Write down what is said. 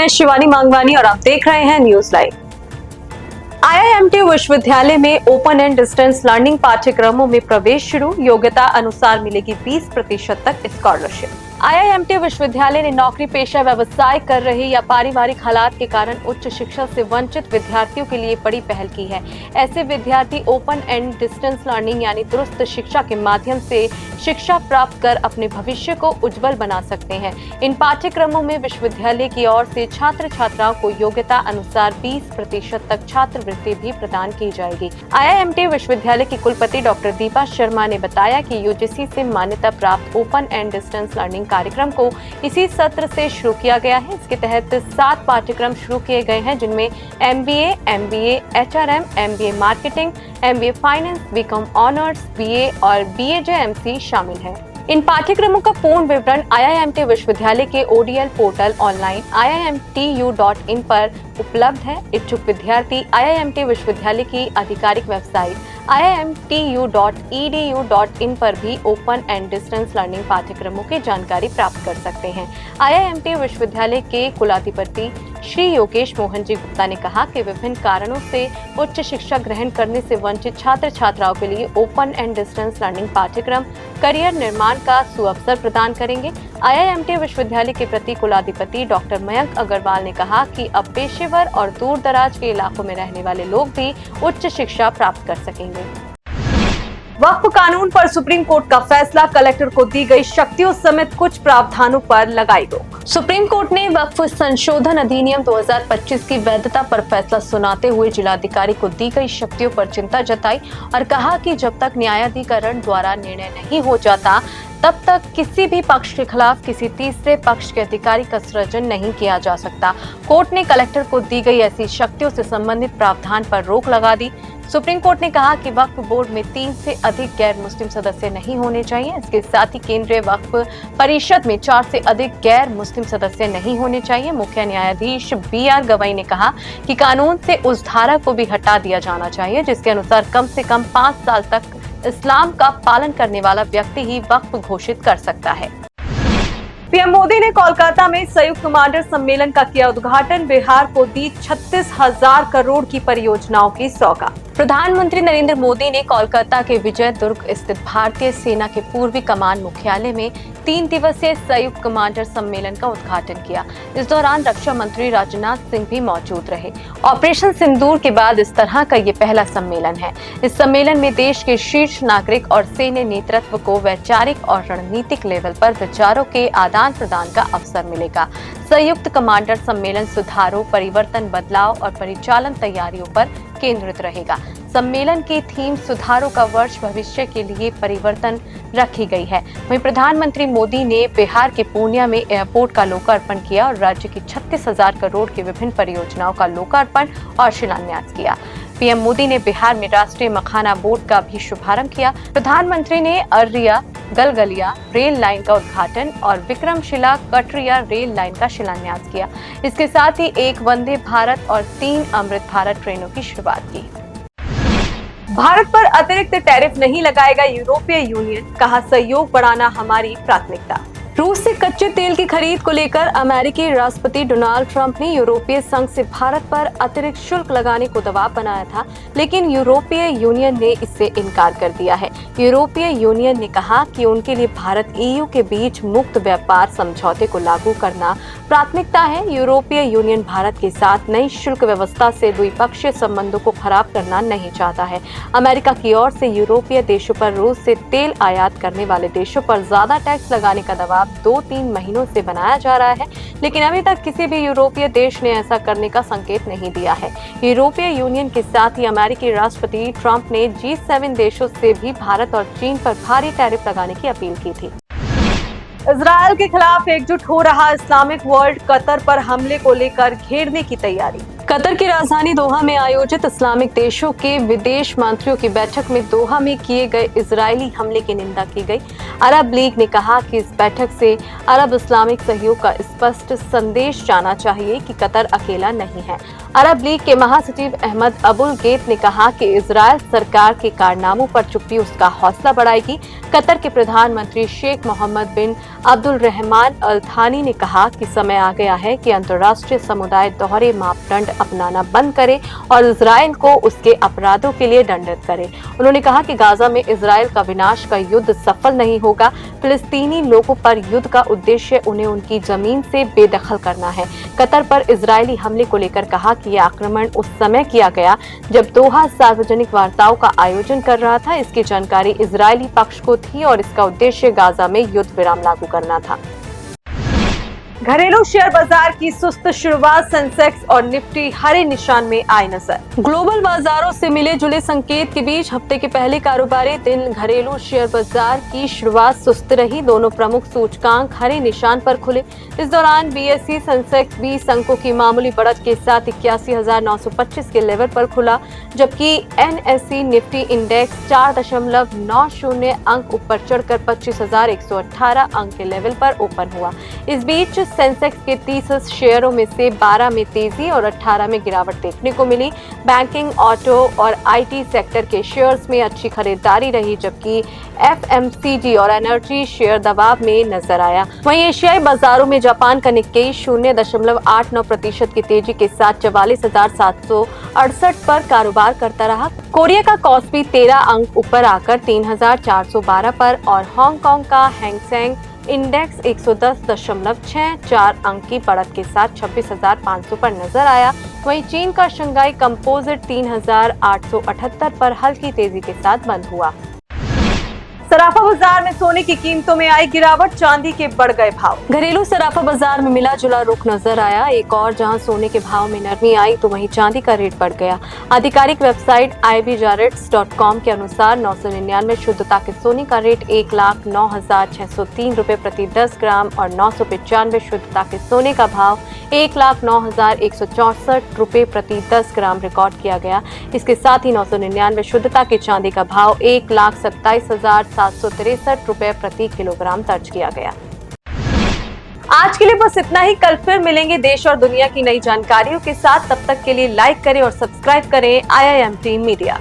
मैं शिवानी मांगवानी और आप देख रहे हैं न्यूज लाइव। आईआईएमटी विश्वविद्यालय में ओपन एंड डिस्टेंस लर्निंग पाठ्यक्रमों में प्रवेश शुरू। योग्यता अनुसार मिलेगी 20% तक स्कॉलरशिप। आईआईएमटी विश्वविद्यालय ने नौकरी पेशा व्यवसाय कर रहे या पारिवारिक हालात के कारण उच्च शिक्षा से वंचित विद्यार्थियों के लिए बड़ी पहल की है। ऐसे विद्यार्थी ओपन एंड डिस्टेंस लर्निंग यानी दुरुस्त शिक्षा के माध्यम से शिक्षा प्राप्त कर अपने भविष्य को उज्जवल बना सकते हैं। इन पाठ्यक्रमों में विश्वविद्यालय की ओर से छात्र छात्राओं को योग्यता अनुसार 20% तक छात्रवृत्ति भी प्रदान की जाएगी। आईआईएमटी विश्वविद्यालय की कुलपति डॉक्टर दीपा शर्मा ने बताया कि यूजीसी से मान्यता प्राप्त ओपन एंड डिस्टेंस लर्निंग कार्यक्रम को इसी सत्र से शुरू किया गया है। इसके तहत 7 पाठ्यक्रम शुरू किए गए हैं, जिनमें MBA, HRM, MBA marketing, MBA finance, BCom honours, BA और BAJMC शामिल है। इन पाठ्यक्रमों का पूर्ण विवरण आईआईएमटी विश्वविद्यालय के ODL पोर्टल ऑनलाइन iimtu.in पर उपलब्ध है। इच्छुक विद्यार्थी आईआईएमटी विश्वविद्यालय की आधिकारिक वेबसाइट iimtu.edu.in पर भी ओपन एंड डिस्टेंस लर्निंग पाठ्यक्रमों की जानकारी प्राप्त कर सकते हैं। आईआईएमटी विश्वविद्यालय के कुलाधिपति श्री योगेश मोहन जी गुप्ता ने कहा कि विभिन्न कारणों से उच्च शिक्षा ग्रहण करने से वंचित छात्र छात्राओं के लिए ओपन एंड डिस्टेंस लर्निंग पाठ्यक्रम करियर निर्माण का सुअवसर प्रदान करेंगे। आईआईएमटी विश्वविद्यालय के प्रति कुलाधिपति डॉक्टर मयंक अग्रवाल ने कहा कि अब पेशेवर और दूर दराज के इलाकों में रहने वाले लोग भी उच्च शिक्षा प्राप्त कर सकेंगे। वक्फ कानून पर सुप्रीम कोर्ट का फैसला, कलेक्टर को दी गई शक्तियों समेत कुछ प्रावधानों पर लगाई रोक। सुप्रीम कोर्ट ने वक्फ संशोधन अधिनियम 2025 की वैधता पर फैसला सुनाते हुए जिलाधिकारी को दी गई शक्तियों पर चिंता जताई और कहा कि जब तक न्यायाधिकरण द्वारा निर्णय नहीं हो जाता तब तक किसी भी पक्ष के खिलाफ किसी तीसरे पक्ष के अधिकारी का सृजन नहीं किया जा सकता। कोर्ट ने कलेक्टर को दी गई ऐसी शक्तियों से संबंधित प्रावधान पर रोक लगा दी। सुप्रीम कोर्ट ने कहा कि वक्फ बोर्ड में 3 से अधिक गैर मुस्लिम सदस्य नहीं होने चाहिए। इसके साथ ही केंद्रीय वक्फ परिषद में 4 से अधिक गैर मुस्लिम सदस्य नहीं होने चाहिए। मुख्य न्यायाधीश BR गवई ने कहा कि कानून से उस धारा को भी हटा दिया जाना चाहिए जिसके अनुसार कम से कम 5 साल तक इस्लाम का पालन करने वाला व्यक्ति ही वक्फ घोषित कर सकता है। पीएम मोदी ने कोलकाता में संयुक्त कमांडर सम्मेलन का किया उद्घाटन। बिहार को दी 36,000 करोड़ की परियोजनाओं की सौगात। प्रधानमंत्री नरेंद्र मोदी ने कोलकाता के विजय दुर्ग स्थित भारतीय सेना के पूर्वी कमान मुख्यालय में 3 दिवसीय संयुक्त कमांडर सम्मेलन का उद्घाटन किया। इस दौरान रक्षा मंत्री राजनाथ सिंह भी मौजूद रहे। ऑपरेशन सिंदूर के बाद इस तरह का ये पहला सम्मेलन है। इस सम्मेलन में देश के शीर्ष नागरिक और सैन्य नेतृत्व को वैचारिक और रणनीतिक लेवल पर विचारों के आदान प्रदान का अवसर मिलेगा। संयुक्त कमांडर सम्मेलन सुधारों, परिवर्तन, बदलाव और परिचालन तैयारियों पर केंद्रित रहेगा। सम्मेलन की थीम सुधारों का वर्ष भविष्य के लिए परिवर्तन रखी गई है। वहीं प्रधानमंत्री मोदी ने बिहार के पूर्णिया में एयरपोर्ट का लोकार्पण किया और राज्य की 36,000 करोड़ की विभिन्न परियोजनाओं का लोकार्पण और शिलान्यास किया। पीएम मोदी ने बिहार में राष्ट्रीय मखाना बोर्ड का भी शुभारंभ किया। प्रधानमंत्री ने अररिया गलगलिया रेल लाइन का उद्घाटन और विक्रमशिला कटरिया रेल लाइन का शिलान्यास किया। इसके साथ ही 1 वंदे भारत और 3 अमृत भारत ट्रेनों की शुरुआत की। भारत पर अतिरिक्त टैरिफ नहीं लगाएगा यूरोपीय यूनियन, कहा सहयोग बढ़ाना हमारी प्राथमिकता। रूस से कच्चे तेल की खरीद को लेकर अमेरिकी राष्ट्रपति डोनाल्ड ट्रंप ने यूरोपीय संघ से भारत पर अतिरिक्त शुल्क लगाने को दबाव बनाया था, लेकिन यूरोपीय यूनियन ने इससे इनकार कर दिया है। यूरोपीय यूनियन ने कहा कि उनके लिए भारत EU के बीच मुक्त व्यापार समझौते को लागू करना प्राथमिकता है। यूरोपीय यूनियन भारत के साथ नई शुल्क व्यवस्था से द्विपक्षीय संबंधों को खराब करना नहीं चाहता है। अमेरिका की ओर से यूरोपीय देशों पर रूस से तेल आयात करने वाले देशों पर ज्यादा टैक्स लगाने का दबाव 2-3 महीनों से बनाया जा रहा है, लेकिन अभी तक किसी भी यूरोपीय देश ने ऐसा करने का संकेत नहीं दिया है। यूरोपीय यूनियन के साथ ही अमेरिकी राष्ट्रपति ट्रंप ने G7 देशों से भी भारत और चीन पर भारी टैरिफ लगाने की अपील की थी। इजरायल के खिलाफ एकजुट हो रहा इस्लामिक वर्ल्ड कतर पर हमले को लेकर घेरने की तैयारी। कतर की राजधानी दोहा में आयोजित इस्लामिक देशों के विदेश मंत्रियों की बैठक में दोहा में किए गए इजरायली हमले की निंदा की गई। अरब लीग ने कहा कि इस बैठक से अरब इस्लामिक सहयोग का स्पष्ट संदेश जाना चाहिए कि कतर अकेला नहीं है अरब लीग के महासचिव अहमद अबुल गेत ने कहा कि इजरायल सरकार के कारनामों पर चुप्पी उसका हौसला बढ़ाएगी। कतर के प्रधानमंत्री शेख मोहम्मद बिन अब्दुल रहमान अल थानी ने कहा कि समय आ गया है कि अंतर्राष्ट्रीय समुदाय दोहरे मापदंड अपनाना बंद करे और इजरायल को उसके अपराधों के लिए दंडित करे। उन्होंने कहा कि गाजा में इजरायल का विनाश का युद्ध सफल नहीं होगा। फिलिस्तीनी लोगों पर युद्ध का उद्देश्य उन्हें उनकी जमीन से बेदखल करना है। कतर पर इजरायली हमले को लेकर कहा कि यह आक्रमण उस समय किया गया जब दोहा सार्वजनिक वार्ताओं का आयोजन कर रहा था। इसकी जानकारी इजरायली पक्ष को थी और इसका उद्देश्य गाजा में युद्ध विराम लागू करना था। घरेलू शेयर बाजार की सुस्त शुरुआत, सेंसेक्स और निफ्टी हरे निशान में आए नजर। ग्लोबल बाजारों से मिले जुले संकेत के बीच हफ्ते के पहले कारोबारी दिन घरेलू शेयर बाजार की शुरुआत सुस्त रही। दोनों प्रमुख सूचकांक हरे निशान पर खुले। इस दौरान बीएसई सेंसेक्स 20 अंकों की मामूली बढ़त के साथ 81,925 के लेवल पर खुला, जबकि एनएसई निफ्टी इंडेक्स 4.90 अंक ऊपर चढ़कर 25,118 अंक के लेवल पर ओपन हुआ। इस बीच सेंसेक्स के 30 शेयरों में से 12 में तेजी और 18 में गिरावट देखने को मिली। बैंकिंग, ऑटो और आईटी सेक्टर के शेयर्स में अच्छी खरीदारी रही, जबकि एफएमसीजी और एनर्जी शेयर दबाव में नजर आया। वहीं एशियाई बाजारों में जापान का निक्केई 0.89% की तेजी के साथ 44,768 पर कारोबार करता रहा। कोरिया का कॉस्पी 13 अंक ऊपर आकर 3,412 पर और हांगकांग का हैंगसेंग इंडेक्स 110.64 अंक की बढ़त के साथ 26,500 पर नजर आया। वहीं चीन का शंघाई कंपोजिट 3,878 पर हल्की तेजी के साथ बंद हुआ। सराफा बाजार में सोने की कीमतों में आई गिरावट, चांदी के बढ़ गए भाव। घरेलू सराफा बाजार में मिला जुला रुख नजर आया। एक और जहां सोने के भाव में नरमी आई तो वहीं चांदी का रेट बढ़ गया। आधिकारिक वेबसाइट ibjarets.com के अनुसार 999 शुद्धता के सोने का रेट 1,09,603 रुपए प्रति 10 ग्राम और 995 शुद्धता के सोने का भाव 1,09,164 रुपए प्रति 10 ग्राम रिकॉर्ड किया गया। इसके साथ ही 999 शुद्धता की चांदी का भाव 1,27,763 रुपए प्रति किलोग्राम दर्ज किया गया। आज के लिए बस इतना ही। कल फिर मिलेंगे देश और दुनिया की नई जानकारियों के साथ। तब तक के लिए लाइक करें और सब्सक्राइब करें IIMT मीडिया।